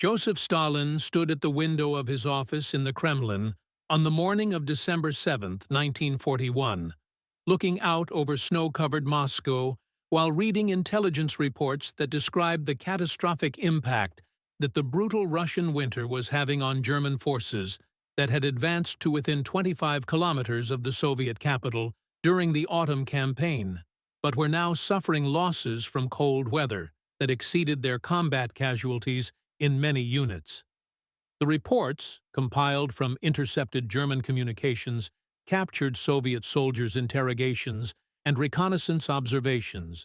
Joseph Stalin stood at the window of his office in the Kremlin on the morning of December 7, 1941, looking out over snow-covered Moscow while reading intelligence reports that described the catastrophic impact that the brutal Russian winter was having on German forces that had advanced to within 25 kilometers of the Soviet capital during the autumn campaign, but were now suffering losses from cold weather that exceeded their combat casualties in many units. The reports, compiled from intercepted German communications, captured Soviet soldiers' interrogations and reconnaissance observations,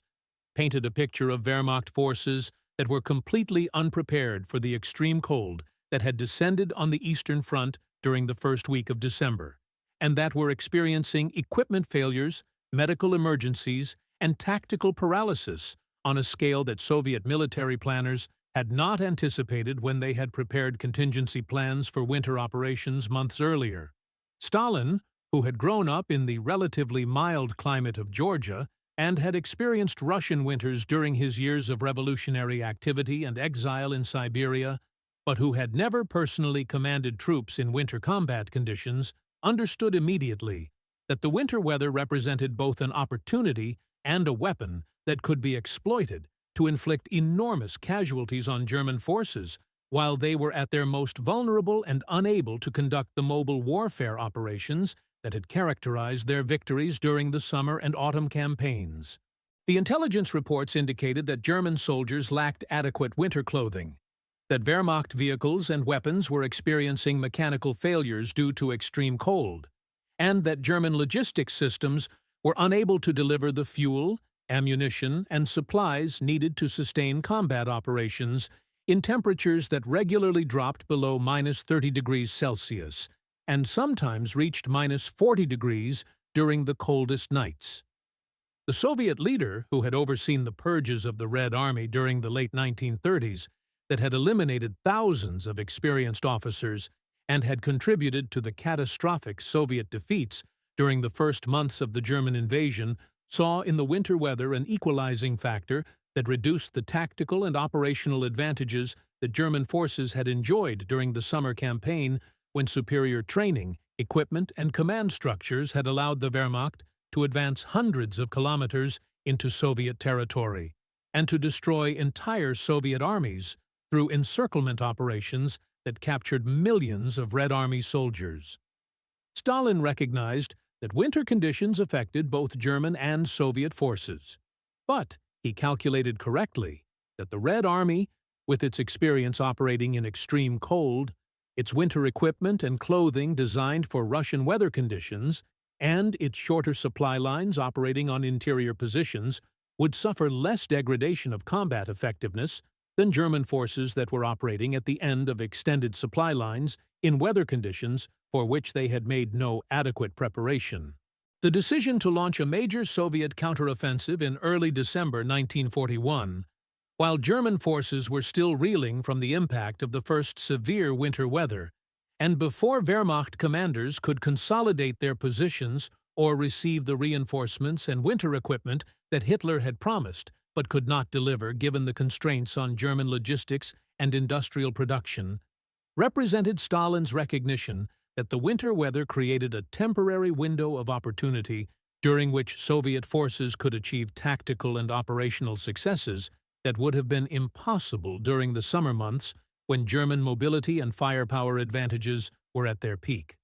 painted a picture of Wehrmacht forces that were completely unprepared for the extreme cold that had descended on the Eastern Front during the first week of December, and that were experiencing equipment failures, medical emergencies, and tactical paralysis on a scale that Soviet military planners had not anticipated when they had prepared contingency plans for winter operations months earlier. Stalin, who had grown up in the relatively mild climate of Georgia and had experienced Russian winters during his years of revolutionary activity and exile in Siberia, but who had never personally commanded troops in winter combat conditions, understood immediately that the winter weather represented both an opportunity and a weapon that could be exploited to inflict enormous casualties on German forces while they were at their most vulnerable and unable to conduct the mobile warfare operations that had characterized their victories during the summer and autumn campaigns. The intelligence reports indicated that German soldiers lacked adequate winter clothing, that Wehrmacht vehicles and weapons were experiencing mechanical failures due to extreme cold, and that German logistics systems were unable to deliver the fuel, ammunition, and supplies needed to sustain combat operations in temperatures that regularly dropped below -30 degrees Celsius and sometimes reached -40 degrees during the coldest nights. The Soviet leader, who had overseen the purges of the Red Army during the late 1930s that had eliminated thousands of experienced officers and had contributed to the catastrophic Soviet defeats during the first months of the German invasion, saw in the winter weather an equalizing factor that reduced the tactical and operational advantages that German forces had enjoyed during the summer campaign when superior training, equipment, and command structures had allowed the Wehrmacht to advance hundreds of kilometers into Soviet territory and to destroy entire Soviet armies through encirclement operations that captured millions of Red Army soldiers. Stalin recognized that winter conditions affected both German and Soviet forces, but he calculated correctly that the Red Army, with its experience operating in extreme cold, its winter equipment and clothing designed for Russian weather conditions, and its shorter supply lines operating on interior positions, would suffer less degradation of combat effectiveness than German forces that were operating at the end of extended supply lines in weather conditions for which they had made no adequate preparation. The decision to launch a major Soviet counteroffensive in early December 1941, while German forces were still reeling from the impact of the first severe winter weather, and before Wehrmacht commanders could consolidate their positions or receive the reinforcements and winter equipment that Hitler had promised but could not deliver given the constraints on German logistics and industrial production, represented Stalin's recognition that the winter weather created a temporary window of opportunity during which Soviet forces could achieve tactical and operational successes that would have been impossible during the summer months when German mobility and firepower advantages were at their peak.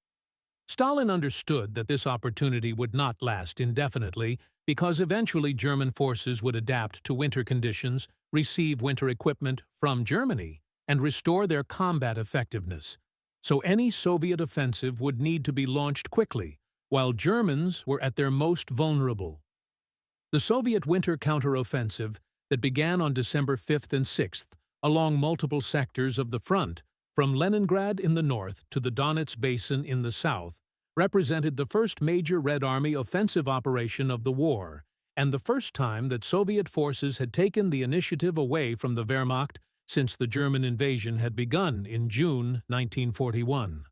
Stalin understood that this opportunity would not last indefinitely because eventually German forces would adapt to winter conditions, receive winter equipment from Germany, and restore their combat effectiveness. So any Soviet offensive would need to be launched quickly, while Germans were at their most vulnerable. The Soviet winter counteroffensive that began on December 5th and 6th along multiple sectors of the front, from Leningrad in the north to the Donetsk Basin in the south, represented the first major Red Army offensive operation of the war, and the first time that Soviet forces had taken the initiative away from the Wehrmacht since the German invasion had begun in June 1941.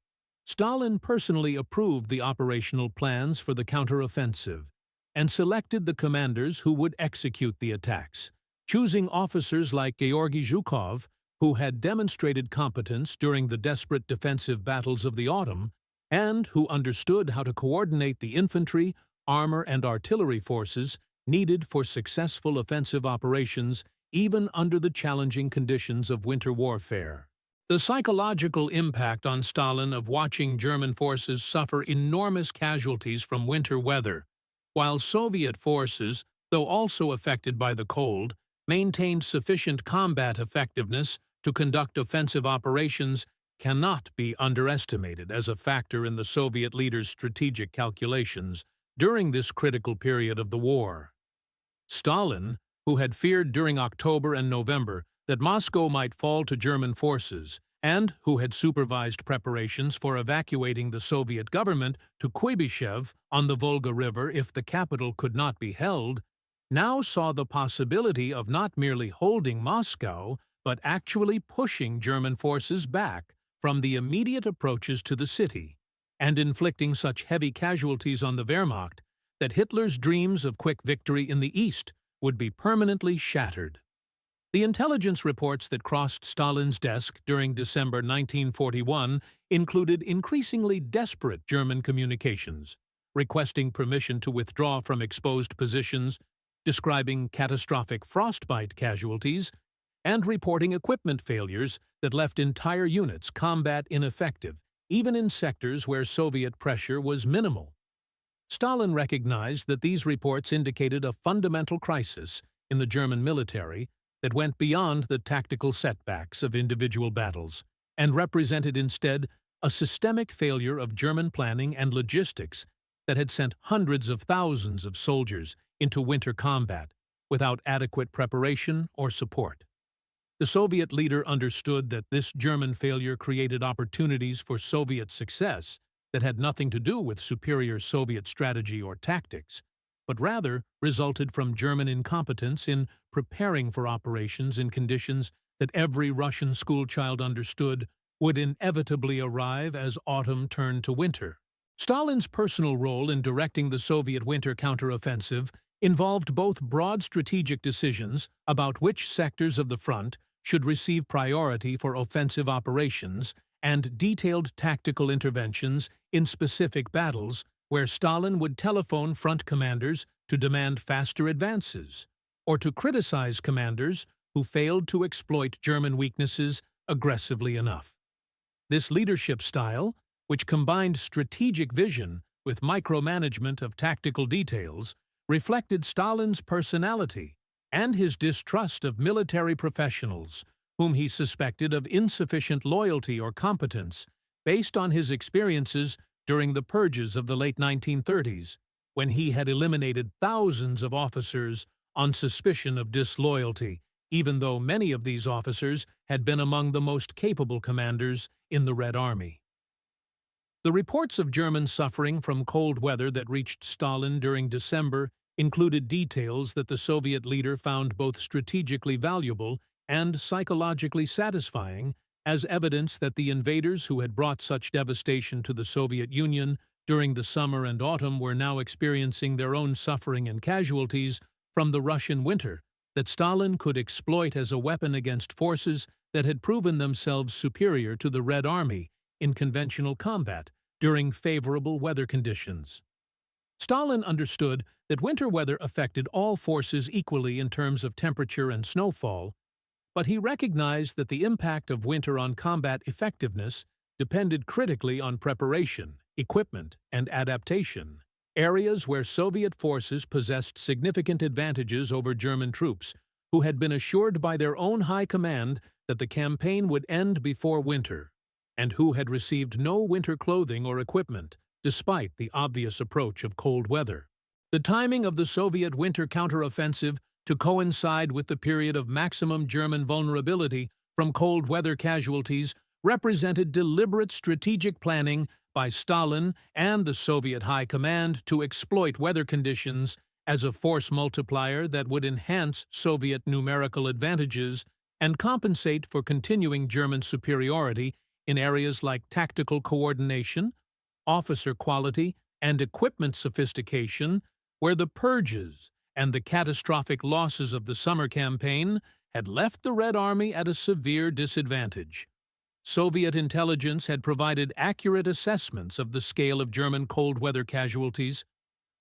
Stalin personally approved the operational plans for the counteroffensive and selected the commanders who would execute the attacks, choosing officers like Georgy Zhukov, who had demonstrated competence during the desperate defensive battles of the autumn, and who understood how to coordinate the infantry, armor, and artillery forces needed for successful offensive operations even under the challenging conditions of winter warfare. The psychological impact on Stalin of watching German forces suffer enormous casualties from winter weather, while Soviet forces, though also affected by the cold, maintained sufficient combat effectiveness to conduct offensive operations, cannot be underestimated as a factor in the Soviet leaders' strategic calculations during this critical period of the war. Stalin, who had feared during October and November that Moscow might fall to German forces, and who had supervised preparations for evacuating the Soviet government to Kuibyshev on the Volga River if the capital could not be held, now saw the possibility of not merely holding Moscow, but actually pushing German forces back from the immediate approaches to the city, and inflicting such heavy casualties on the Wehrmacht that Hitler's dreams of quick victory in the east would be permanently shattered. The intelligence reports that crossed Stalin's desk during December 1941 included increasingly desperate German communications, requesting permission to withdraw from exposed positions, describing catastrophic frostbite casualties, and reporting equipment failures that left entire units combat ineffective, even in sectors where Soviet pressure was minimal. Stalin recognized that these reports indicated a fundamental crisis in the German military that went beyond the tactical setbacks of individual battles and represented instead a systemic failure of German planning and logistics that had sent hundreds of thousands of soldiers into winter combat without adequate preparation or support. The Soviet leader understood that this German failure created opportunities for Soviet success that had nothing to do with superior Soviet strategy or tactics, but rather resulted from German incompetence in preparing for operations in conditions that every Russian schoolchild understood would inevitably arrive as autumn turned to winter. Stalin's personal role in directing the Soviet winter counteroffensive involved both broad strategic decisions about which sectors of the front should receive priority for offensive operations and detailed tactical interventions in specific battles where Stalin would telephone front commanders to demand faster advances, or to criticize commanders who failed to exploit German weaknesses aggressively enough. This leadership style, which combined strategic vision with micromanagement of tactical details, reflected Stalin's personality and his distrust of military professionals, whom he suspected of insufficient loyalty or competence based on his experiences during the purges of the late 1930s, when he had eliminated thousands of officers on suspicion of disloyalty, even though many of these officers had been among the most capable commanders in the Red Army. The reports of German suffering from cold weather that reached Stalin during December included details that the Soviet leader found both strategically valuable and psychologically satisfying as evidence that the invaders who had brought such devastation to the Soviet Union during the summer and autumn were now experiencing their own suffering and casualties from the Russian winter that Stalin could exploit as a weapon against forces that had proven themselves superior to the Red Army in conventional combat during favorable weather conditions. Stalin understood that winter weather affected all forces equally in terms of temperature and snowfall, but he recognized that the impact of winter on combat effectiveness depended critically on preparation, equipment, and adaptation, areas where Soviet forces possessed significant advantages over German troops, who had been assured by their own high command that the campaign would end before winter, and who had received no winter clothing or equipment, despite the obvious approach of cold weather. The timing of the Soviet winter counteroffensive to coincide with the period of maximum German vulnerability from cold weather casualties represented deliberate strategic planning by Stalin and the Soviet High Command to exploit weather conditions as a force multiplier that would enhance Soviet numerical advantages and compensate for continuing German superiority in areas like tactical coordination, officer quality, and equipment sophistication, where the purges and the catastrophic losses of the summer campaign had left the Red Army at a severe disadvantage. Soviet intelligence had provided accurate assessments of the scale of German cold weather casualties,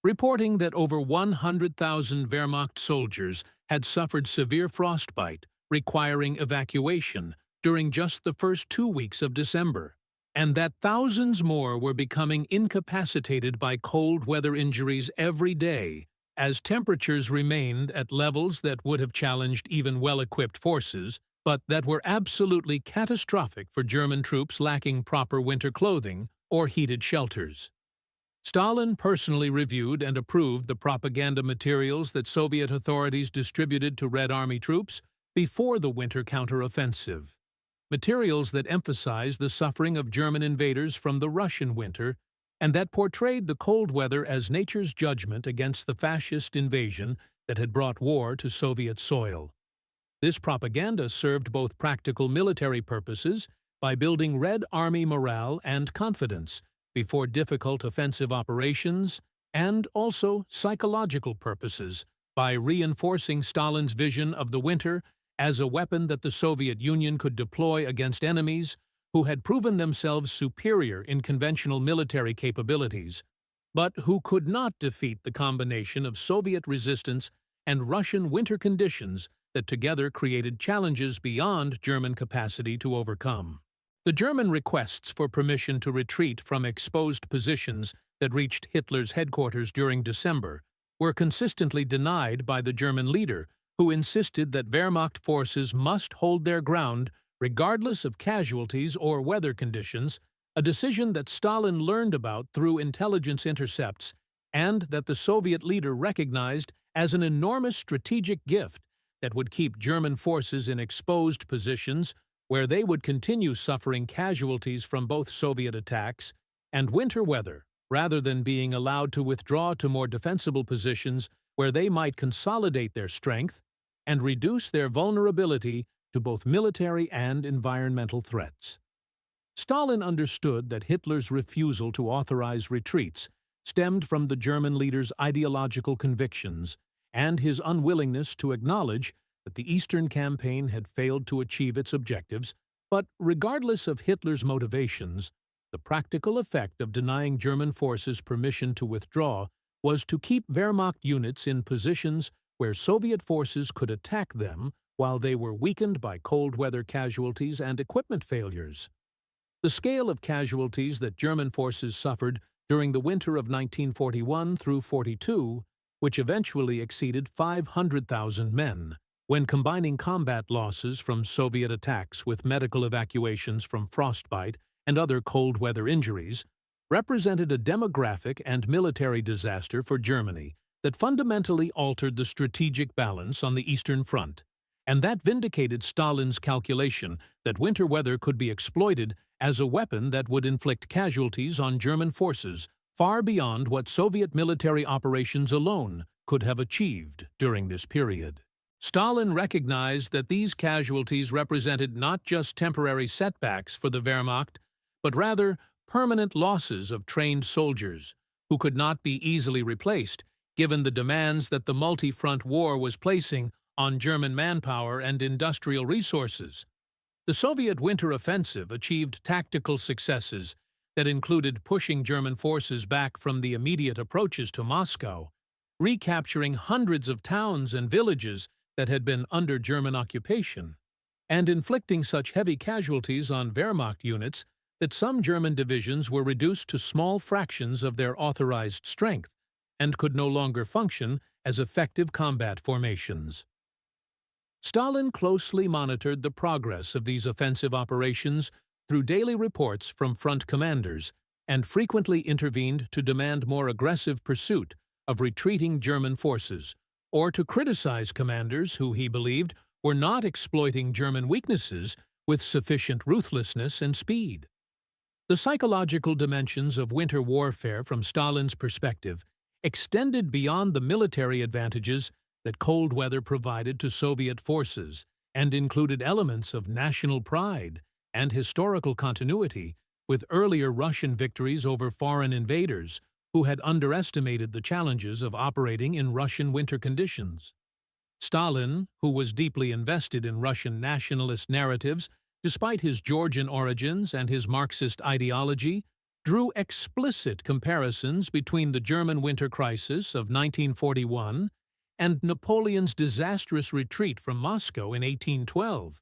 reporting that over 100,000 Wehrmacht soldiers had suffered severe frostbite, requiring evacuation during just the first 2 weeks of December, and that thousands more were becoming incapacitated by cold weather injuries every day, as temperatures remained at levels that would have challenged even well-equipped forces, but that were absolutely catastrophic for German troops lacking proper winter clothing or heated shelters. Stalin personally reviewed and approved the propaganda materials that Soviet authorities distributed to Red Army troops before the winter counteroffensive, materials that emphasized the suffering of German invaders from the Russian winter and that portrayed the cold weather as nature's judgment against the fascist invasion that had brought war to Soviet soil. This propaganda served both practical military purposes by building Red Army morale and confidence before difficult offensive operations, and also psychological purposes by reinforcing Stalin's vision of the winter as a weapon that the Soviet Union could deploy against enemies who had proven themselves superior in conventional military capabilities, but who could not defeat the combination of Soviet resistance and Russian winter conditions that together created challenges beyond German capacity to overcome. The German requests for permission to retreat from exposed positions that reached Hitler's headquarters during December were consistently denied by the German leader, who insisted that Wehrmacht forces must hold their ground regardless of casualties or weather conditions, a decision that Stalin learned about through intelligence intercepts and that the Soviet leader recognized as an enormous strategic gift that would keep German forces in exposed positions where they would continue suffering casualties from both Soviet attacks and winter weather, rather than being allowed to withdraw to more defensible positions where they might consolidate their strength and reduce their vulnerability to both military and environmental threats. Stalin understood that Hitler's refusal to authorize retreats stemmed from the German leader's ideological convictions and his unwillingness to acknowledge that the Eastern Campaign had failed to achieve its objectives, but regardless of Hitler's motivations, the practical effect of denying German forces permission to withdraw was to keep Wehrmacht units in positions where Soviet forces could attack them while they were weakened by cold weather casualties and equipment failures. The scale of casualties that German forces suffered during the winter of 1941 through 42, which eventually exceeded 500,000 men, when combining combat losses from Soviet attacks with medical evacuations from frostbite and other cold weather injuries, represented a demographic and military disaster for Germany that fundamentally altered the strategic balance on the Eastern Front, and that vindicated Stalin's calculation that winter weather could be exploited as a weapon that would inflict casualties on German forces far beyond what Soviet military operations alone could have achieved during this period. Stalin recognized that these casualties represented not just temporary setbacks for the Wehrmacht, but rather permanent losses of trained soldiers, who could not be easily replaced given the demands that the multi-front war was placing on German manpower and industrial resources. The Soviet winter offensive achieved tactical successes that included pushing German forces back from the immediate approaches to Moscow, recapturing hundreds of towns and villages that had been under German occupation, and inflicting such heavy casualties on Wehrmacht units that some German divisions were reduced to small fractions of their authorized strength and could no longer function as effective combat formations. Stalin closely monitored the progress of these offensive operations through daily reports from front commanders and frequently intervened to demand more aggressive pursuit of retreating German forces, or to criticize commanders who he believed were not exploiting German weaknesses with sufficient ruthlessness and speed. The psychological dimensions of winter warfare from Stalin's perspective extended beyond the military advantages that cold weather provided to Soviet forces and included elements of national pride and historical continuity with earlier Russian victories over foreign invaders who had underestimated the challenges of operating in Russian winter conditions. Stalin, who was deeply invested in Russian nationalist narratives, despite his Georgian origins and his Marxist ideology, drew explicit comparisons between the German winter crisis of 1941 and Napoleon's disastrous retreat from Moscow in 1812,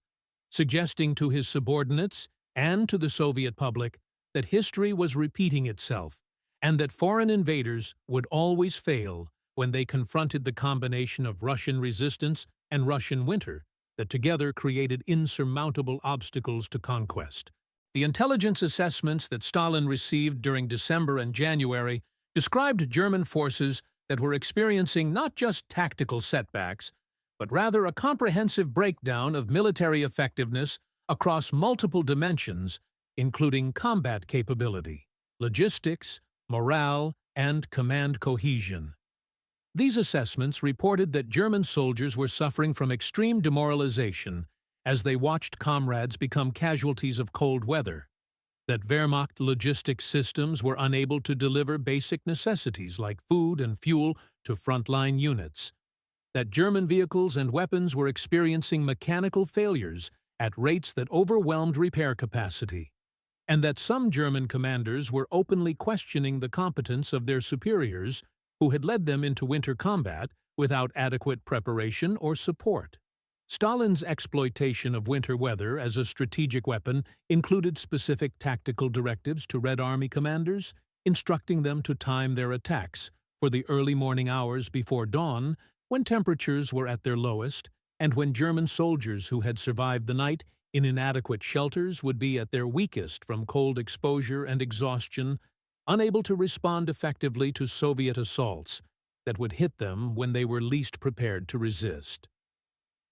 suggesting to his subordinates and to the Soviet public that history was repeating itself and that foreign invaders would always fail when they confronted the combination of Russian resistance and Russian winter that together created insurmountable obstacles to conquest. The intelligence assessments that Stalin received during December and January described German forces that were experiencing not just tactical setbacks, but rather a comprehensive breakdown of military effectiveness across multiple dimensions, including combat capability, logistics, morale, and command cohesion. These assessments reported that German soldiers were suffering from extreme demoralization as they watched comrades become casualties of cold weather, that Wehrmacht logistics systems were unable to deliver basic necessities like food and fuel to frontline units, that German vehicles and weapons were experiencing mechanical failures at rates that overwhelmed repair capacity, and that some German commanders were openly questioning the competence of their superiors who had led them into winter combat without adequate preparation or support. Stalin's exploitation of winter weather as a strategic weapon included specific tactical directives to Red Army commanders, instructing them to time their attacks for the early morning hours before dawn, when temperatures were at their lowest, and when German soldiers who had survived the night in inadequate shelters would be at their weakest from cold exposure and exhaustion, unable to respond effectively to Soviet assaults that would hit them when they were least prepared to resist.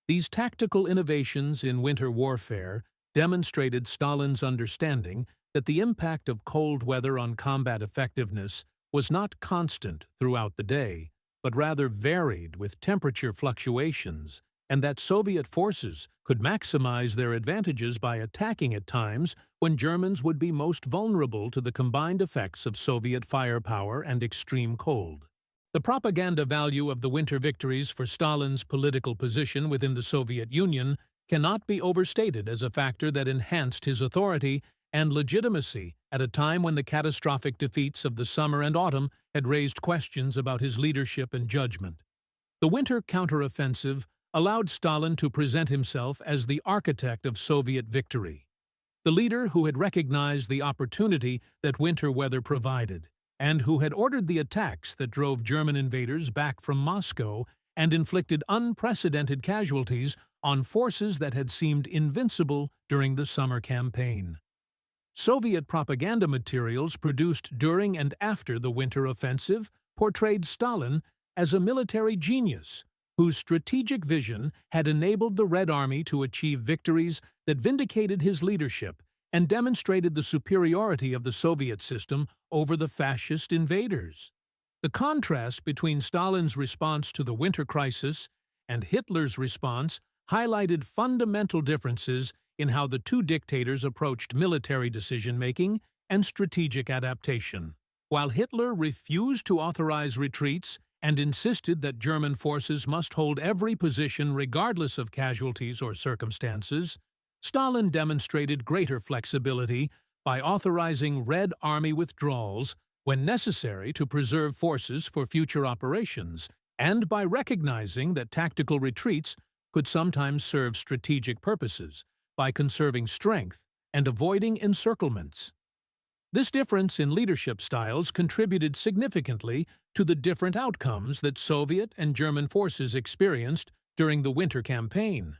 These tactical innovations in winter warfare demonstrated Stalin's understanding that the impact of cold weather on combat effectiveness was not constant throughout the day, but rather varied with temperature fluctuations, and that Soviet forces could maximize their advantages by attacking at times when Germans would be most vulnerable to the combined effects of Soviet firepower and extreme cold. The propaganda value of the winter victories for Stalin's political position within the Soviet Union cannot be overstated as a factor that enhanced his authority and legitimacy at a time when the catastrophic defeats of the summer and autumn had raised questions about his leadership and judgment. The winter counteroffensive allowed Stalin to present himself as the architect of Soviet victory, the leader who had recognized the opportunity that winter weather provided, and who had ordered the attacks that drove German invaders back from Moscow and inflicted unprecedented casualties on forces that had seemed invincible during the summer campaign. Soviet propaganda materials produced during and after the winter offensive portrayed Stalin as a military genius whose strategic vision had enabled the Red Army to achieve victories that vindicated his leadership and demonstrated the superiority of the Soviet system over the fascist invaders. The contrast between Stalin's response to the winter crisis and Hitler's response highlighted fundamental differences in how the two dictators approached military decision-making and strategic adaptation. While Hitler refused to authorize retreats and insisted that German forces must hold every position regardless of casualties or circumstances, Stalin demonstrated greater flexibility by authorizing Red Army withdrawals when necessary to preserve forces for future operations, and by recognizing that tactical retreats could sometimes serve strategic purposes by conserving strength and avoiding encirclements. This difference in leadership styles contributed significantly to the different outcomes that Soviet and German forces experienced during the winter campaign,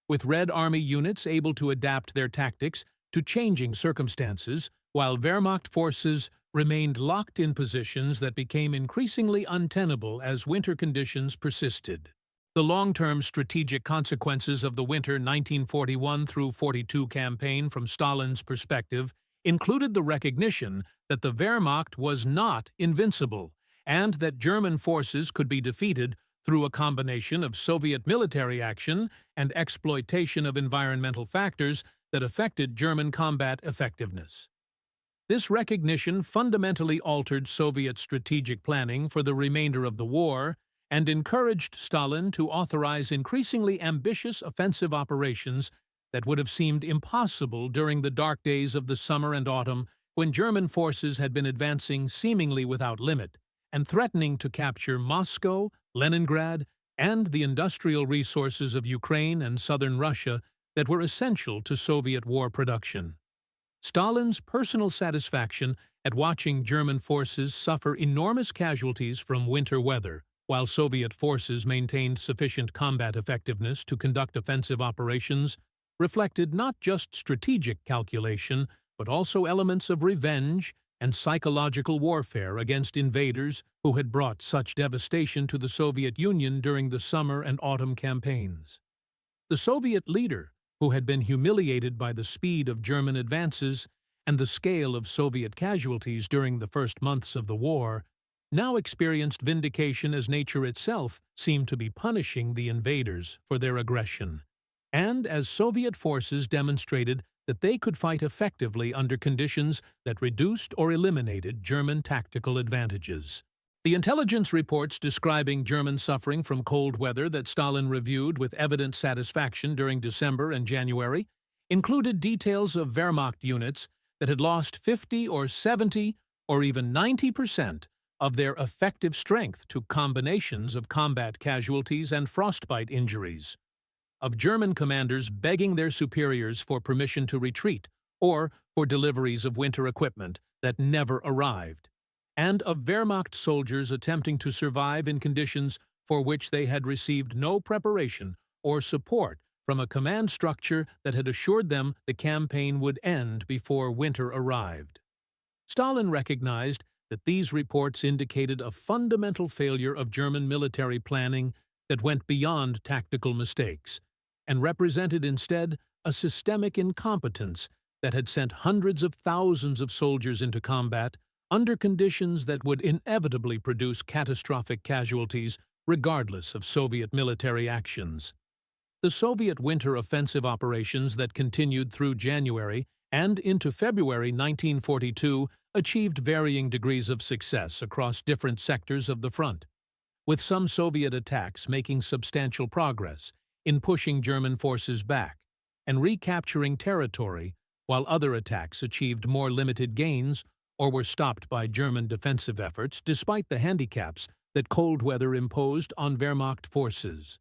with Red Army units able to adapt their tactics to changing circumstances, while Wehrmacht forces remained locked in positions that became increasingly untenable as winter conditions persisted. The long-term strategic consequences of the winter 1941-42 campaign from Stalin's perspective included the recognition that the Wehrmacht was not invincible and that German forces could be defeated through a combination of Soviet military action and exploitation of environmental factors that affected German combat effectiveness. This recognition fundamentally altered Soviet strategic planning for the remainder of the war and encouraged Stalin to authorize increasingly ambitious offensive operations that would have seemed impossible during the dark days of the summer and autumn when German forces had been advancing seemingly without limit and threatening to capture Moscow, Leningrad, and the industrial resources of Ukraine and southern Russia that were essential to Soviet war production. Stalin's personal satisfaction at watching German forces suffer enormous casualties from winter weather, while Soviet forces maintained sufficient combat effectiveness to conduct offensive operations, reflected not just strategic calculation, but also elements of revenge and psychological warfare against invaders who had brought such devastation to the Soviet Union during the summer and autumn campaigns. The Soviet leader, who had been humiliated by the speed of German advances and the scale of Soviet casualties during the first months of the war, now experienced vindication as nature itself seemed to be punishing the invaders for their aggression, and as Soviet forces demonstrated that they could fight effectively under conditions that reduced or eliminated German tactical advantages. The intelligence reports describing German suffering from cold weather that Stalin reviewed with evident satisfaction during December and January included details of Wehrmacht units that had lost 50 or 70 or even 90% of their effective strength to combinations of combat casualties and frostbite injuries, of German commanders begging their superiors for permission to retreat or for deliveries of winter equipment that never arrived, and of Wehrmacht soldiers attempting to survive in conditions for which they had received no preparation or support from a command structure that had assured them the campaign would end before winter arrived. Stalin recognized that these reports indicated a fundamental failure of German military planning that went beyond tactical mistakes and represented instead a systemic incompetence that had sent hundreds of thousands of soldiers into combat under conditions that would inevitably produce catastrophic casualties regardless of Soviet military actions. The Soviet winter offensive operations that continued through January and into February 1942 achieved varying degrees of success across different sectors of the front, with some Soviet attacks making substantial progress in pushing German forces back and recapturing territory, while other attacks achieved more limited gains or were stopped by German defensive efforts despite the handicaps that cold weather imposed on Wehrmacht forces.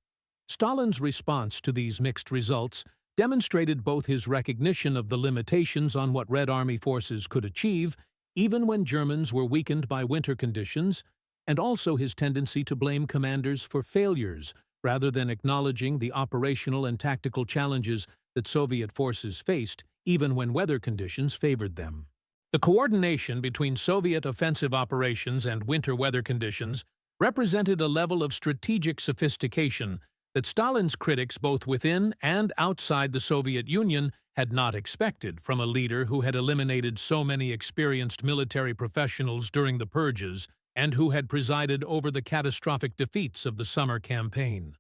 Stalin's response to these mixed results demonstrated both his recognition of the limitations on what Red Army forces could achieve, even when Germans were weakened by winter conditions, and also his tendency to blame commanders for failures rather than acknowledging the operational and tactical challenges that Soviet forces faced even when weather conditions favored them. The coordination between Soviet offensive operations and winter weather conditions represented a level of strategic sophistication that Stalin's critics both within and outside the Soviet Union had not expected from a leader who had eliminated so many experienced military professionals during the purges and who had presided over the catastrophic defeats of the summer campaign.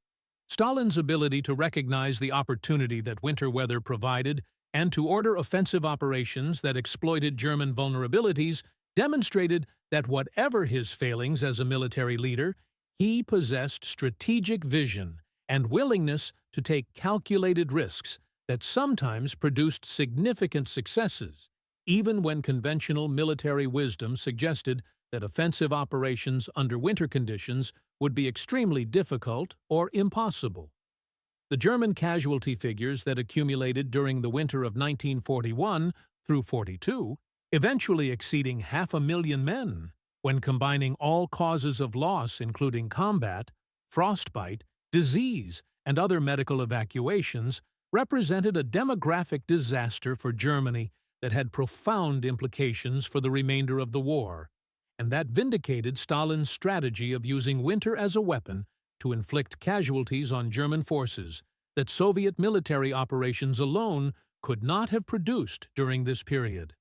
Stalin's ability to recognize the opportunity that winter weather provided and to order offensive operations that exploited German vulnerabilities demonstrated that whatever his failings as a military leader, he possessed strategic vision and willingness to take calculated risks that sometimes produced significant successes, even when conventional military wisdom suggested that offensive operations under winter conditions would be extremely difficult or impossible. The German casualty figures that accumulated during the winter of 1941 through 42, eventually exceeding 500,000 men, when combining all causes of loss including combat, frostbite, disease, and other medical evacuations, represented a demographic disaster for Germany that had profound implications for the remainder of the war, and that vindicated Stalin's strategy of using winter as a weapon to inflict casualties on German forces that Soviet military operations alone could not have produced during this period.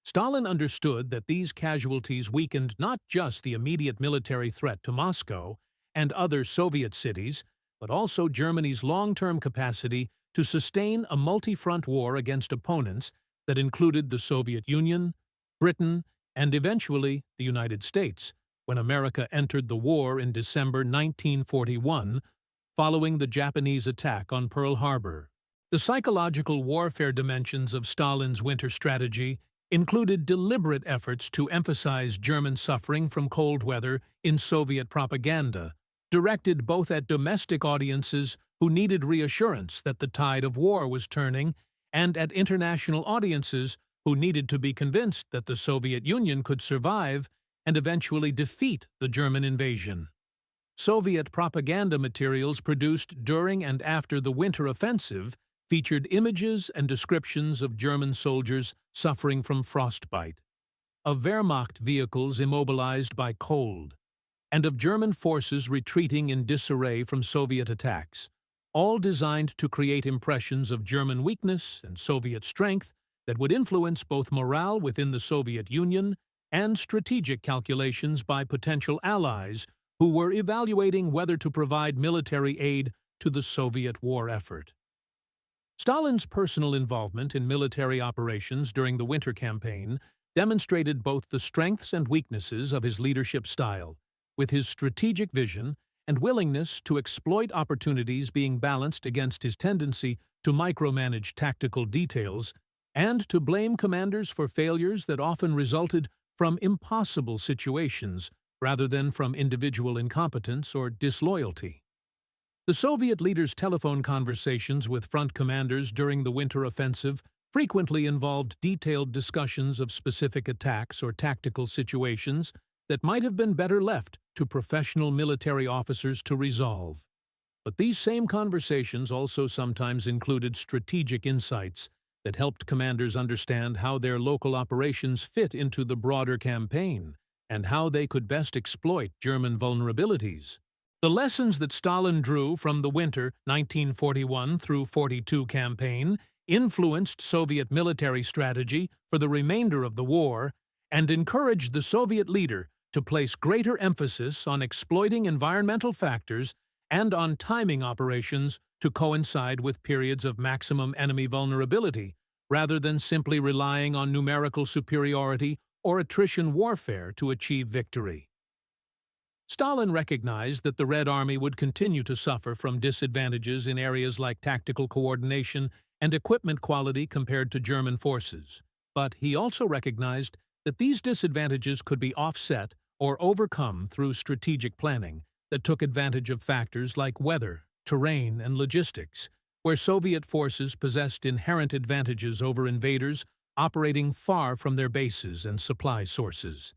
Stalin understood that these casualties weakened not just the immediate military threat to Moscow and other Soviet cities, but also Germany's long-term capacity to sustain a multi-front war against opponents that included the Soviet Union, Britain, and eventually the United States, when America entered the war in December 1941, following the Japanese attack on Pearl Harbor. The psychological warfare dimensions of Stalin's winter strategy included deliberate efforts to emphasize German suffering from cold weather in Soviet propaganda, directed both at domestic audiences who needed reassurance that the tide of war was turning and at international audiences who needed to be convinced that the Soviet Union could survive and eventually defeat the German invasion. Soviet propaganda materials produced during and after the winter offensive featured images and descriptions of German soldiers suffering from frostbite, of Wehrmacht vehicles immobilized by cold, and of German forces retreating in disarray from Soviet attacks, all designed to create impressions of German weakness and Soviet strength that would influence both morale within the Soviet Union and strategic calculations by potential allies who were evaluating whether to provide military aid to the Soviet war effort. Stalin's personal involvement in military operations during the winter campaign demonstrated both the strengths and weaknesses of his leadership style, with his strategic vision and willingness to exploit opportunities being balanced against his tendency to micromanage tactical details and to blame commanders for failures that often resulted from impossible situations rather than from individual incompetence or disloyalty. The Soviet leaders' telephone conversations with front commanders during the winter offensive frequently involved detailed discussions of specific attacks or tactical situations that might have been better left to professional military officers to resolve. But these same conversations also sometimes included strategic insights that helped commanders understand how their local operations fit into the broader campaign and how they could best exploit German vulnerabilities. The lessons that Stalin drew from the winter 1941 through 42 campaign influenced Soviet military strategy for the remainder of the war and encouraged the Soviet leader to place greater emphasis on exploiting environmental factors and on timing operations to coincide with periods of maximum enemy vulnerability, rather than simply relying on numerical superiority or attrition warfare to achieve victory. Stalin recognized that the Red Army would continue to suffer from disadvantages in areas like tactical coordination and equipment quality compared to German forces, but he also recognized that these disadvantages could be offset or overcome through strategic planning that took advantage of factors like weather, terrain, and logistics, where Soviet forces possessed inherent advantages over invaders operating far from their bases and supply sources.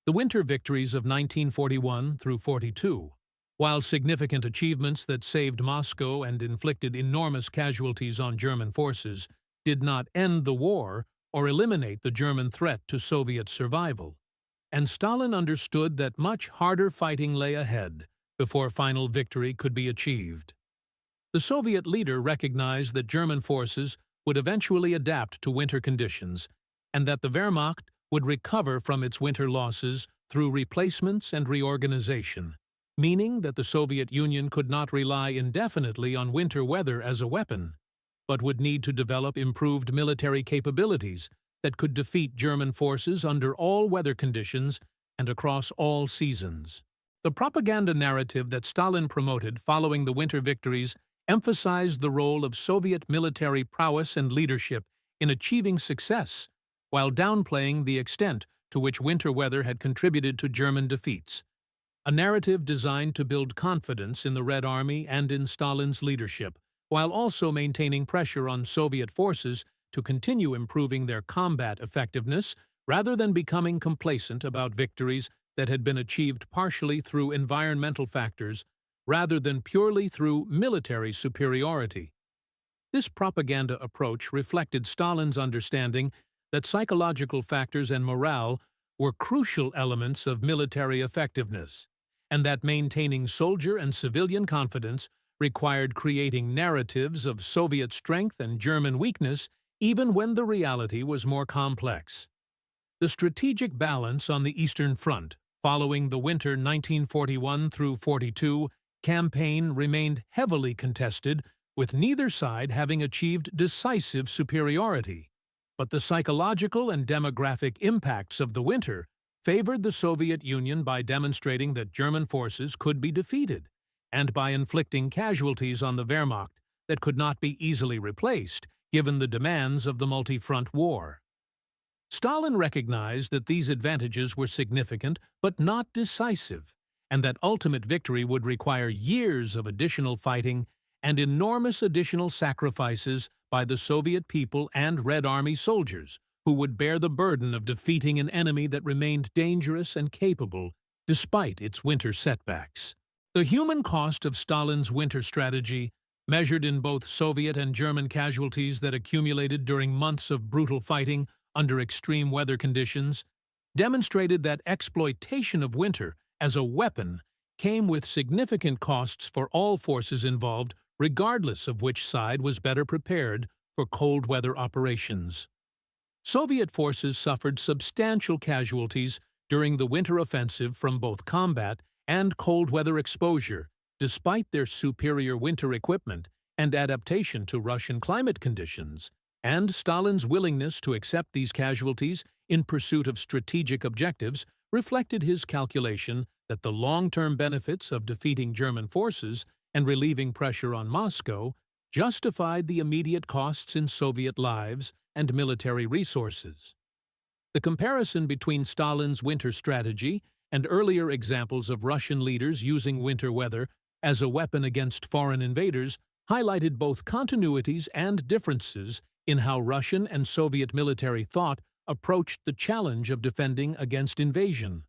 The winter victories of 1941 through 42, while significant achievements that saved Moscow and inflicted enormous casualties on German forces, did not end the war or eliminate the German threat to Soviet survival. And Stalin understood that much harder fighting lay ahead before final victory could be achieved. The Soviet leader recognized that German forces would eventually adapt to winter conditions and that the Wehrmacht would recover from its winter losses through replacements and reorganization, meaning that the Soviet Union could not rely indefinitely on winter weather as a weapon, but would need to develop improved military capabilities that could defeat German forces under all weather conditions and across all seasons. The propaganda narrative that Stalin promoted following the winter victories emphasized the role of Soviet military prowess and leadership in achieving success, while downplaying the extent to which winter weather had contributed to German defeats. A narrative designed to build confidence in the Red Army and in Stalin's leadership, while also maintaining pressure on Soviet forces to continue improving their combat effectiveness rather than becoming complacent about victories that had been achieved partially through environmental factors rather than purely through military superiority. This propaganda approach reflected Stalin's understanding that psychological factors and morale were crucial elements of military effectiveness, and that maintaining soldier and civilian confidence required creating narratives of Soviet strength and German weakness even when the reality was more complex. The strategic balance on the Eastern Front following the winter 1941 through 42 campaign remained heavily contested, with neither side having achieved decisive superiority. But the psychological and demographic impacts of the winter favored the Soviet Union by demonstrating that German forces could be defeated, and by inflicting casualties on the Wehrmacht that could not be easily replaced, given the demands of the multi-front war. Stalin recognized that these advantages were significant but not decisive, and that ultimate victory would require years of additional fighting and enormous additional sacrifices by the Soviet people and Red Army soldiers, who would bear the burden of defeating an enemy that remained dangerous and capable despite its winter setbacks. The human cost of Stalin's winter strategy, measured in both Soviet and German casualties that accumulated during months of brutal fighting under extreme weather conditions, demonstrated that exploitation of winter as a weapon came with significant costs for all forces involved, regardless of which side was better prepared for cold weather operations. Soviet forces suffered substantial casualties during the winter offensive from both combat and cold weather exposure, despite their superior winter equipment and adaptation to Russian climate conditions, and Stalin's willingness to accept these casualties in pursuit of strategic objectives reflected his calculation that the long-term benefits of defeating German forces and relieving pressure on Moscow justified the immediate costs in Soviet lives and military resources. The comparison between Stalin's winter strategy and earlier examples of Russian leaders using winter weather as a weapon against foreign invaders highlighted both continuities and differences in how Russian and Soviet military thought approached the challenge of defending against invasion.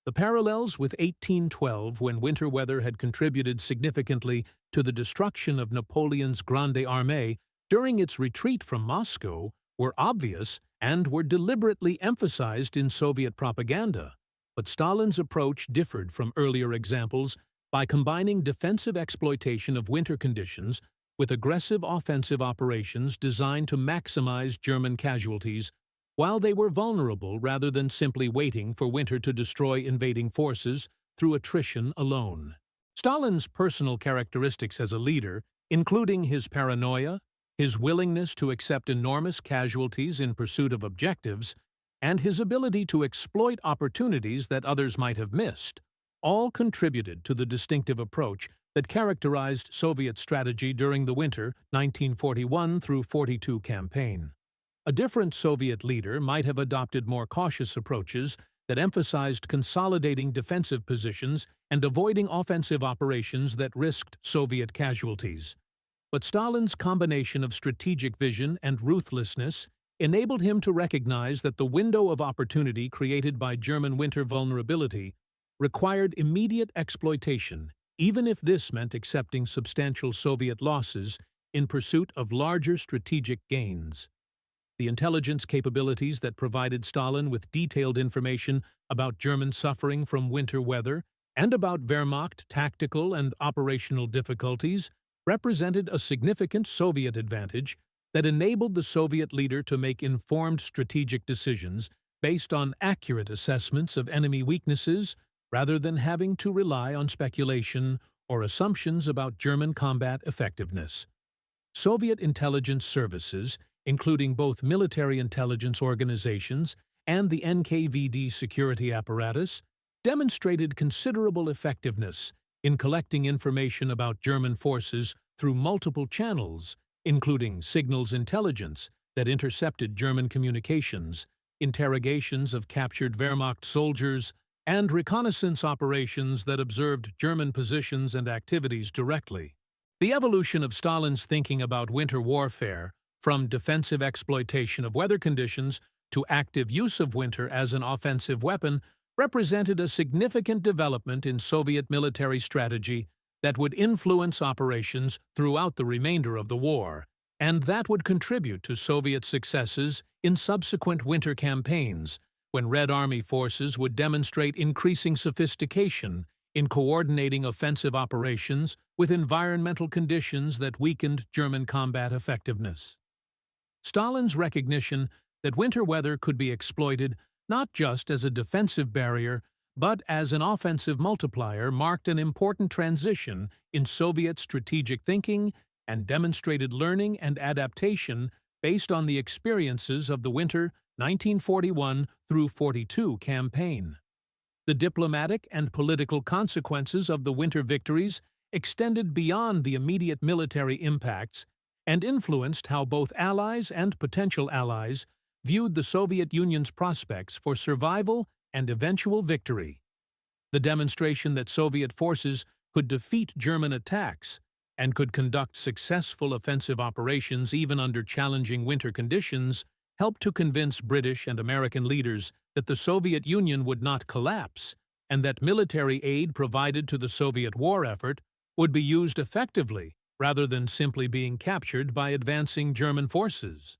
The parallels with 1812, when winter weather had contributed significantly to the destruction of Napoleon's Grande Armée during its retreat from Moscow, were obvious and were deliberately emphasized in Soviet propaganda. But Stalin's approach differed from earlier examples by combining defensive exploitation of winter conditions with aggressive offensive operations designed to maximize German casualties while they were vulnerable rather than simply waiting for winter to destroy invading forces through attrition alone. Stalin's personal characteristics as a leader, including his paranoia, his willingness to accept enormous casualties in pursuit of objectives, and his ability to exploit opportunities that others might have missed, all contributed to the distinctive approach that characterized Soviet strategy during the winter 1941-42 campaign. A different Soviet leader might have adopted more cautious approaches that emphasized consolidating defensive positions and avoiding offensive operations that risked Soviet casualties. But Stalin's combination of strategic vision and ruthlessness enabled him to recognize that the window of opportunity created by German winter vulnerability required immediate exploitation, even if this meant accepting substantial Soviet losses in pursuit of larger strategic gains. The intelligence capabilities that provided Stalin with detailed information about German suffering from winter weather and about Wehrmacht tactical and operational difficulties represented a significant Soviet advantage that enabled the Soviet leader to make informed strategic decisions based on accurate assessments of enemy weaknesses rather than having to rely on speculation or assumptions about German combat effectiveness. Soviet intelligence services, including both military intelligence organizations and the NKVD security apparatus, demonstrated considerable effectiveness in collecting information about German forces through multiple channels, including signals intelligence that intercepted German communications, interrogations of captured Wehrmacht soldiers, and reconnaissance operations that observed German positions and activities directly. The evolution of Stalin's thinking about winter warfare, from defensive exploitation of weather conditions to active use of winter as an offensive weapon, represented a significant development in Soviet military strategy that would influence operations throughout the remainder of the war, and that would contribute to Soviet successes in subsequent winter campaigns, when Red Army forces would demonstrate increasing sophistication in coordinating offensive operations with environmental conditions that weakened German combat effectiveness. Stalin's recognition that winter weather could be exploited not just as a defensive barrier, but as an offensive multiplier marked an important transition in Soviet strategic thinking and demonstrated learning and adaptation based on the experiences of the winter 1941 through 42 campaign. The diplomatic and political consequences of the winter victories extended beyond the immediate military impacts and influenced how both allies and potential allies viewed the Soviet Union's prospects for survival and eventual victory. The demonstration that Soviet forces could defeat German attacks and could conduct successful offensive operations even under challenging winter conditions helped to convince British and American leaders that the Soviet Union would not collapse and that military aid provided to the Soviet war effort would be used effectively rather than simply being captured by advancing German forces.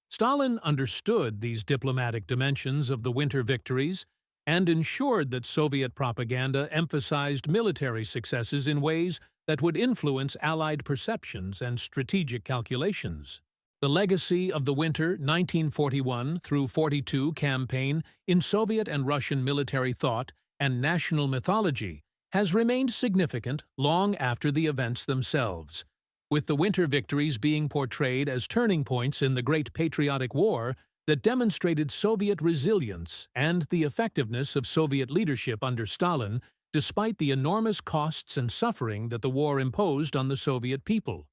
Stalin understood these diplomatic dimensions of the winter victories and ensured that Soviet propaganda emphasized military successes in ways that would influence Allied perceptions and strategic calculations. The legacy of the winter 1941 through 42 campaign in Soviet and Russian military thought and national mythology has remained significant long after the events themselves, with the winter victories being portrayed as turning points in the Great Patriotic War that demonstrated Soviet resilience and the effectiveness of Soviet leadership under Stalin despite the enormous costs and suffering that the war imposed on the Soviet people.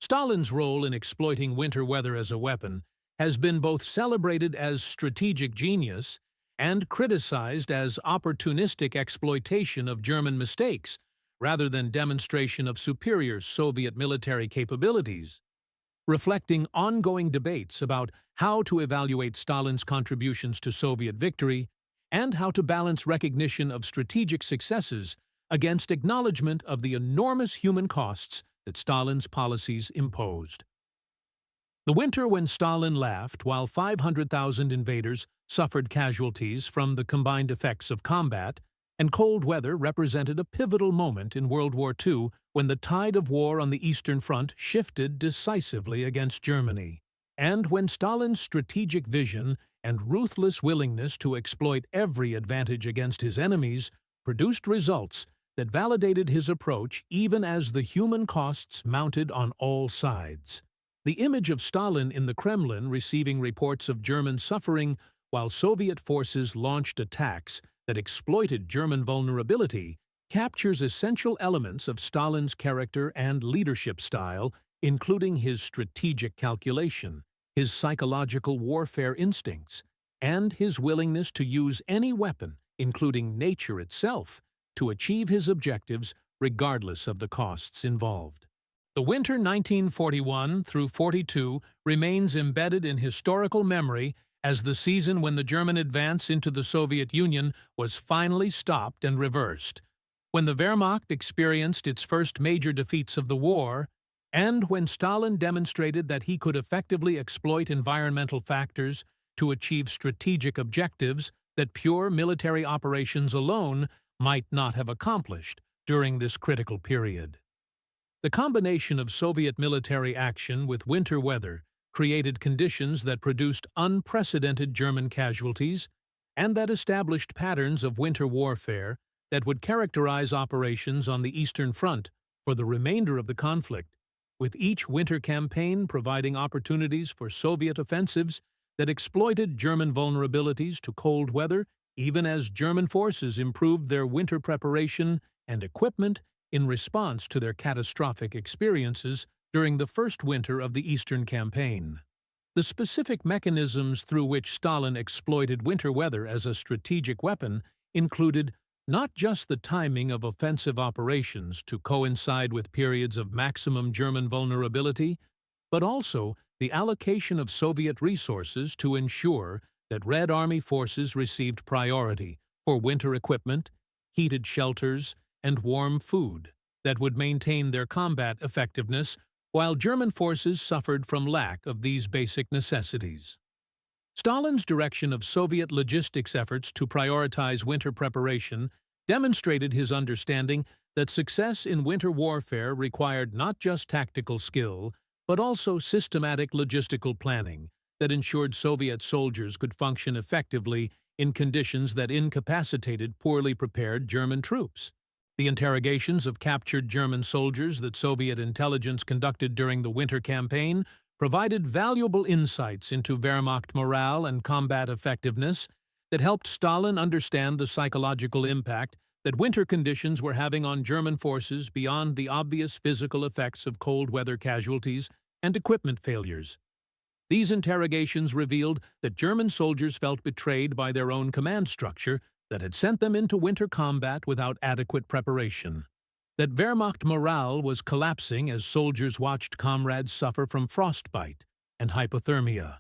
Stalin's role in exploiting winter weather as a weapon has been both celebrated as strategic genius and criticized as opportunistic exploitation of German mistakes rather than demonstration of superior Soviet military capabilities. Reflecting ongoing debates about how to evaluate Stalin's contributions to Soviet victory and how to balance recognition of strategic successes against acknowledgement of the enormous human costs that Stalin's policies imposed. The winter when Stalin laughed while 500,000 invaders suffered casualties from the combined effects of combat and cold weather represented a pivotal moment in World War II when the tide of war on the Eastern Front shifted decisively against Germany, and when Stalin's strategic vision and ruthless willingness to exploit every advantage against his enemies produced results that validated his approach even as the human costs mounted on all sides. The image of Stalin in the Kremlin receiving reports of German suffering while Soviet forces launched attacks that exploited German vulnerability captures essential elements of Stalin's character and leadership style, including his strategic calculation, his psychological warfare instincts, and his willingness to use any weapon, including nature itself, to achieve his objectives regardless of the costs involved. The winter 1941 through 42 remains embedded in historical memory as the season when the German advance into the Soviet Union was finally stopped and reversed, when the Wehrmacht experienced its first major defeats of the war, and when Stalin demonstrated that he could effectively exploit environmental factors to achieve strategic objectives that pure military operations alone might not have accomplished during this critical period. The combination of Soviet military action with winter weather created conditions that produced unprecedented German casualties and that established patterns of winter warfare that would characterize operations on the Eastern Front for the remainder of the conflict, with each winter campaign providing opportunities for Soviet offensives that exploited German vulnerabilities to cold weather even as German forces improved their winter preparation and equipment in response to their catastrophic experiences during the first winter of the Eastern Campaign. The specific mechanisms through which Stalin exploited winter weather as a strategic weapon included not just the timing of offensive operations to coincide with periods of maximum German vulnerability, but also the allocation of Soviet resources to ensure that Red Army forces received priority for winter equipment, heated shelters, and warm food that would maintain their combat effectiveness while German forces suffered from lack of these basic necessities. Stalin's direction of Soviet logistics efforts to prioritize winter preparation demonstrated his understanding that success in winter warfare required not just tactical skill, but also systematic logistical planning that ensured Soviet soldiers could function effectively in conditions that incapacitated poorly prepared German troops. The interrogations of captured German soldiers that Soviet intelligence conducted during the winter campaign provided valuable insights into Wehrmacht morale and combat effectiveness that helped Stalin understand the psychological impact that winter conditions were having on German forces beyond the obvious physical effects of cold weather casualties and equipment failures. These interrogations revealed that German soldiers felt betrayed by their own command structure that had sent them into winter combat without adequate preparation. That Wehrmacht morale was collapsing as soldiers watched comrades suffer from frostbite and hypothermia,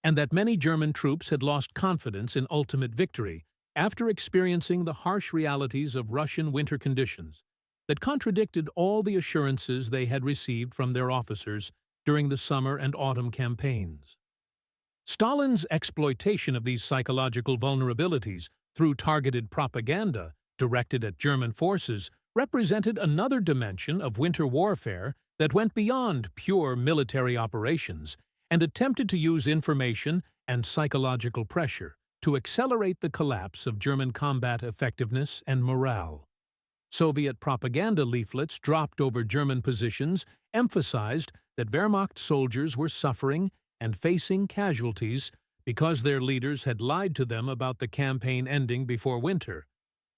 and that many German troops had lost confidence in ultimate victory after experiencing the harsh realities of Russian winter conditions that contradicted all the assurances they had received from their officers during the summer and autumn campaigns. Stalin's exploitation of these psychological vulnerabilities through targeted propaganda directed at German forces represented another dimension of winter warfare that went beyond pure military operations and attempted to use information and psychological pressure to accelerate the collapse of German combat effectiveness and morale. Soviet propaganda leaflets dropped over German positions emphasized that Wehrmacht soldiers were suffering and facing casualties because their leaders had lied to them about the campaign ending before winter,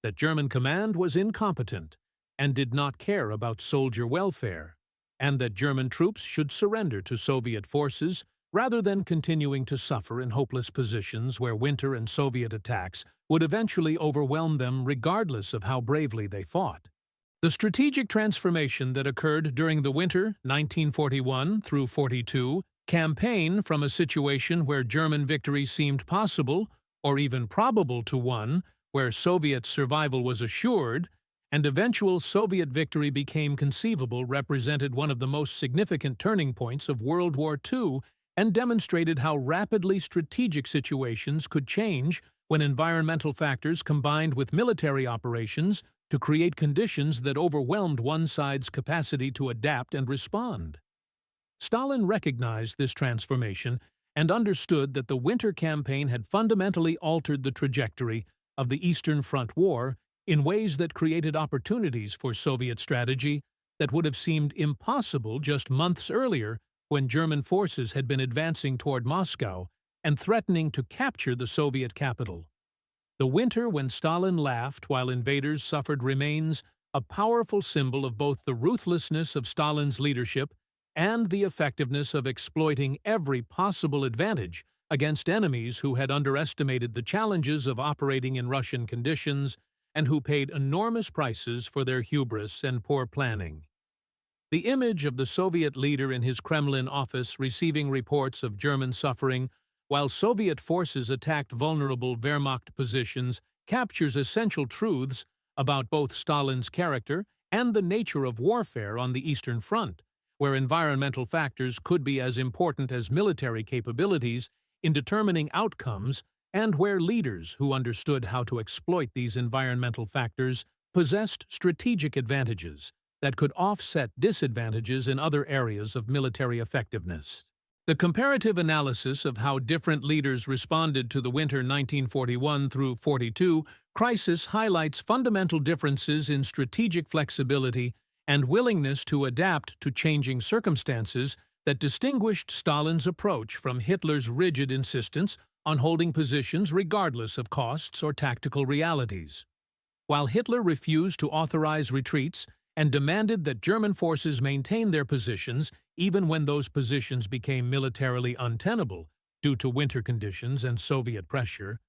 that German command was incompetent and did not care about soldier welfare, and that German troops should surrender to Soviet forces rather than continuing to suffer in hopeless positions where winter and Soviet attacks would eventually overwhelm them regardless of how bravely they fought. The strategic transformation that occurred during the winter 1941 through 42 campaign from a situation where German victory seemed possible or even probable to one where Soviet survival was assured and eventual Soviet victory became conceivable represented one of the most significant turning points of World War II and demonstrated how rapidly strategic situations could change when environmental factors combined with military operations to create conditions that overwhelmed one side's capacity to adapt and respond. Stalin recognized this transformation and understood that the winter campaign had fundamentally altered the trajectory of the Eastern Front War in ways that created opportunities for Soviet strategy that would have seemed impossible just months earlier when German forces had been advancing toward Moscow and threatening to capture the Soviet capital. The winter when Stalin laughed while invaders suffered remains a powerful symbol of both the ruthlessness of Stalin's leadership and the effectiveness of exploiting every possible advantage against enemies who had underestimated the challenges of operating in Russian conditions and who paid enormous prices for their hubris and poor planning. The image of the Soviet leader in his Kremlin office receiving reports of German suffering while Soviet forces attacked vulnerable Wehrmacht positions captures essential truths about both Stalin's character and the nature of warfare on the Eastern Front, where environmental factors could be as important as military capabilities in determining outcomes and where leaders who understood how to exploit these environmental factors possessed strategic advantages that could offset disadvantages in other areas of military effectiveness. The comparative analysis of how different leaders responded to the winter 1941 through 42 crisis highlights fundamental differences in strategic flexibility and willingness to adapt to changing circumstances that distinguished Stalin's approach from Hitler's rigid insistence on holding positions regardless of costs or tactical realities. While Hitler refused to authorize retreats and demanded that German forces maintain their positions even when those positions became militarily untenable due to winter conditions and Soviet pressure,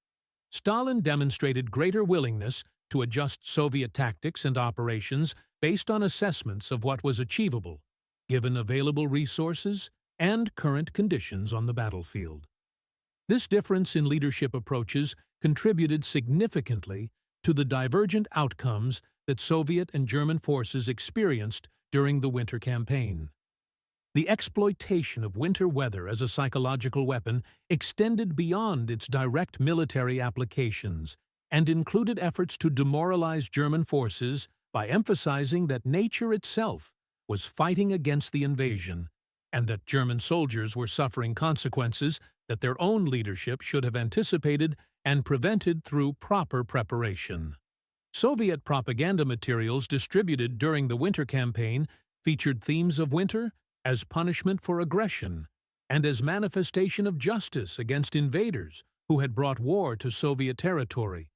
Stalin demonstrated greater willingness to adjust Soviet tactics and operations based on assessments of what was achievable, given available resources and current conditions on the battlefield. This difference in leadership approaches contributed significantly to the divergent outcomes that Soviet and German forces experienced during the winter campaign. The exploitation of winter weather as a psychological weapon extended beyond its direct military applications and included efforts to demoralize German forces by emphasizing that nature itself was fighting against the invasion and that German soldiers were suffering consequences that their own leadership should have anticipated and prevented through proper preparation. Soviet propaganda materials distributed during the winter campaign featured themes of winter as punishment for aggression and as manifestation of justice against invaders who had brought war to Soviet territory,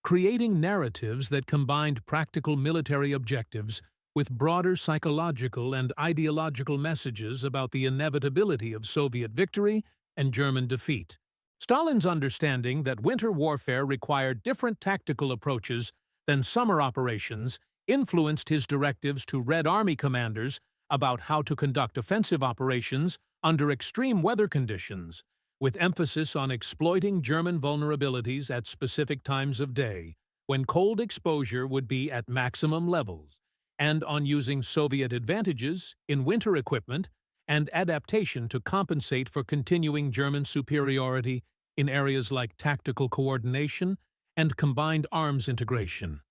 creating narratives that combined practical military objectives with broader psychological and ideological messages about the inevitability of Soviet victory and German defeat. Stalin's understanding that winter warfare required different tactical approaches than summer operations influenced his directives to Red Army commanders about how to conduct offensive operations under extreme weather conditions, with emphasis on exploiting German vulnerabilities at specific times of day, when cold exposure would be at maximum levels, and on using Soviet advantages in winter equipment and adaptation to compensate for continuing German superiority in areas like tactical coordination and combined arms integration.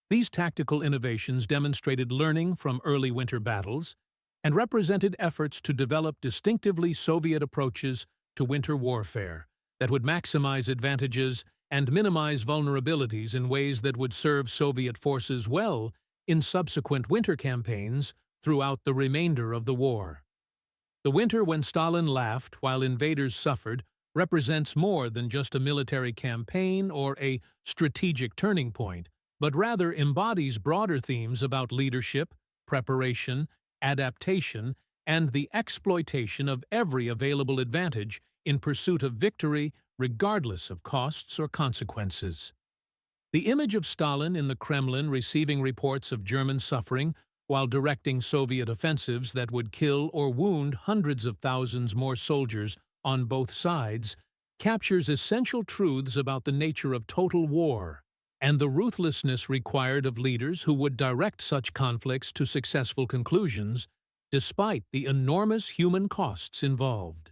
These tactical innovations demonstrated learning from early winter battles and represented efforts to develop distinctively Soviet approaches to winter warfare that would maximize advantages and minimize vulnerabilities in ways that would serve Soviet forces well in subsequent winter campaigns throughout the remainder of the war. The winter when Stalin laughed while invaders suffered represents more than just a military campaign or a strategic turning point, but rather embodies broader themes about leadership, preparation, adaptation, and the exploitation of every available advantage in pursuit of victory regardless of costs or consequences. The image of Stalin in the Kremlin receiving reports of German suffering while directing Soviet offensives that would kill or wound hundreds of thousands more soldiers on both sides captures essential truths about the nature of total war and the ruthlessness required of leaders who would direct such conflicts to successful conclusions, despite the enormous human costs involved.